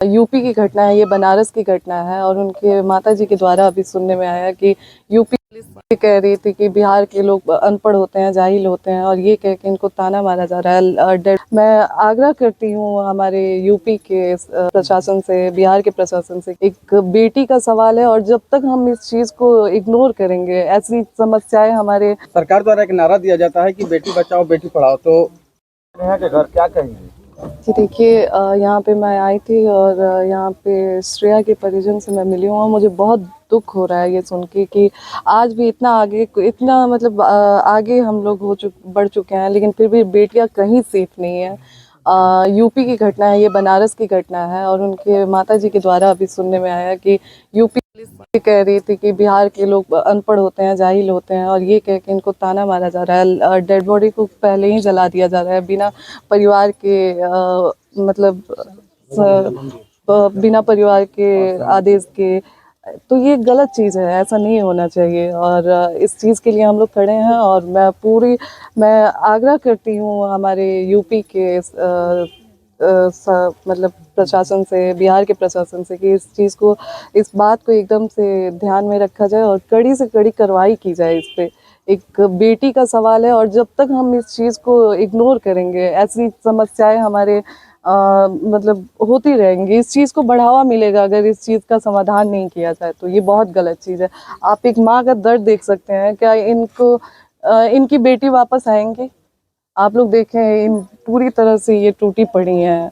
UP की घटना है, ये बनारस की घटना है और उनके माताजी के द्वारा अभी सुनने में आया कि यूपी पुलिस ये कह रही थी कि बिहार के लोग अनपढ़ होते हैं, जाहिल होते हैं और ये कह के इनको ताना मारा जा रहा है। मैं आग्रह करती हूँ हमारे यूपी के प्रशासन से, बिहार के प्रशासन से, एक बेटी का सवाल है और जब तक हम इस चीज़ को इग्नोर करेंगे, ऐसी समस्याएं हमारे सरकार द्वारा एक नारा दिया जाता है कि बेटी बचाओ बेटी पढ़ाओ, तो नेहा के घर क्या कहेंगे? जी देखिए, यहाँ पे मैं आई थी और यहाँ पे श्रेया के परिजन से मैं मिली हूँ और मुझे बहुत दुख हो रहा है ये सुन के कि आज भी इतना आगे, इतना मतलब आगे हम लोग बढ़ चुके हैं, लेकिन फिर भी बेटियाँ कहीं सेफ नहीं है। यूपी की घटना है, ये बनारस की घटना है और उनके माताजी के द्वारा अभी सुनने में आया कि यूपी पुलिस ये कह रही थी कि बिहार के लोग अनपढ़ होते हैं, जाहिल होते हैं और ये कह के इनको ताना मारा जा रहा है। डेड बॉडी को पहले ही जला दिया जा रहा है बिना परिवार के मतलब बिना परिवार के आदेश के। तो ये गलत चीज़ है, ऐसा नहीं होना चाहिए और इस चीज़ के लिए हम लोग खड़े हैं और मैं आग्रह करती हूँ हमारे यूपी के मतलब प्रशासन से, बिहार के प्रशासन से कि इस बात को एकदम से ध्यान में रखा जाए और कड़ी से कड़ी कार्रवाई की जाए इस पे। एक बेटी का सवाल है और जब तक हम इस चीज़ को इग्नोर करेंगे, ऐसी समस्याएं हमारे मतलब होती रहेंगी। इस चीज़ को बढ़ावा मिलेगा अगर इस चीज़ का समाधान नहीं किया जाए, तो ये बहुत गलत चीज़ है। आप एक माँ का दर्द देख सकते हैं, क्या इनकी बेटी वापस आएंगी? आप लोग देखें, इन पूरी तरह से ये टूटी पड़ी हैं।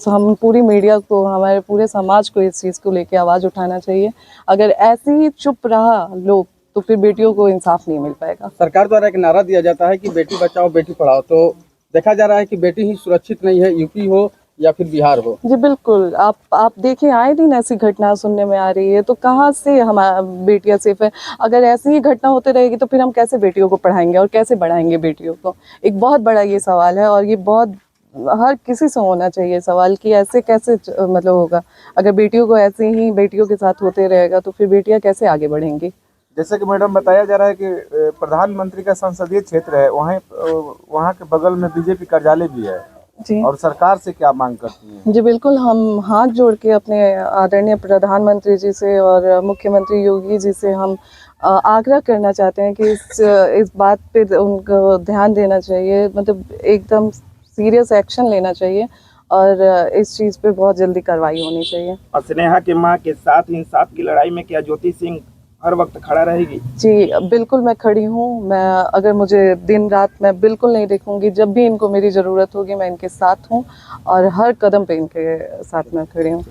हम पूरी मीडिया को, हमारे पूरे समाज को इस चीज़ को लेके आवाज़ उठाना चाहिए। अगर ऐसे ही चुप रहा लोग तो फिर बेटियों को इंसाफ नहीं मिल पाएगा। सरकार द्वारा एक नारा दिया जाता है कि बेटी बचाओ बेटी पढ़ाओ, तो देखा जा रहा है कि बेटी ही सुरक्षित नहीं है, यूपी हो या फिर बिहार हो। जी बिल्कुल, आप देखिए, आए दिन ऐसी घटना सुनने में आ रही है, तो कहाँ से हमारा बेटियां सेफ है? अगर ऐसी ही घटना होते रहेगी तो फिर हम कैसे बेटियों को पढ़ाएंगे और कैसे बढ़ाएंगे बेटियों को? एक बहुत बड़ा ये सवाल है और ये बहुत हर किसी से होना चाहिए सवाल कि ऐसे कैसे मतलब होगा? अगर बेटियों को ऐसे ही बेटियों के साथ होते रहेगा तो फिर बेटियां कैसे आगे बढ़ेंगी? जैसे कि मैडम बताया जा रहा है कि प्रधानमंत्री का संसदीय क्षेत्र है, वहाँ के बगल में बीजेपी कार्यालय भी है जी, और सरकार से क्या मांग करती है? जी बिल्कुल, हम हाथ जोड़ के अपने आदरणीय प्रधानमंत्री जी से और मुख्यमंत्री योगी जी से हम आग्रह करना चाहते हैं कि इस बात पे उनको ध्यान देना चाहिए, मतलब एकदम सीरियस एक्शन लेना चाहिए और इस चीज़ पे बहुत जल्दी कार्रवाई होनी चाहिए। और स्नेहा के मां के साथ इंसाफ की लड़ाई में क्या ज्योति सिंह हर वक्त खड़ा रहेगी? जी बिल्कुल, मैं खड़ी हूँ। अगर मुझे दिन रात मैं बिल्कुल नहीं देखूंगी, जब भी इनको मेरी ज़रूरत होगी मैं इनके साथ हूँ और हर कदम पे इनके साथ मैं खड़ी हूँ।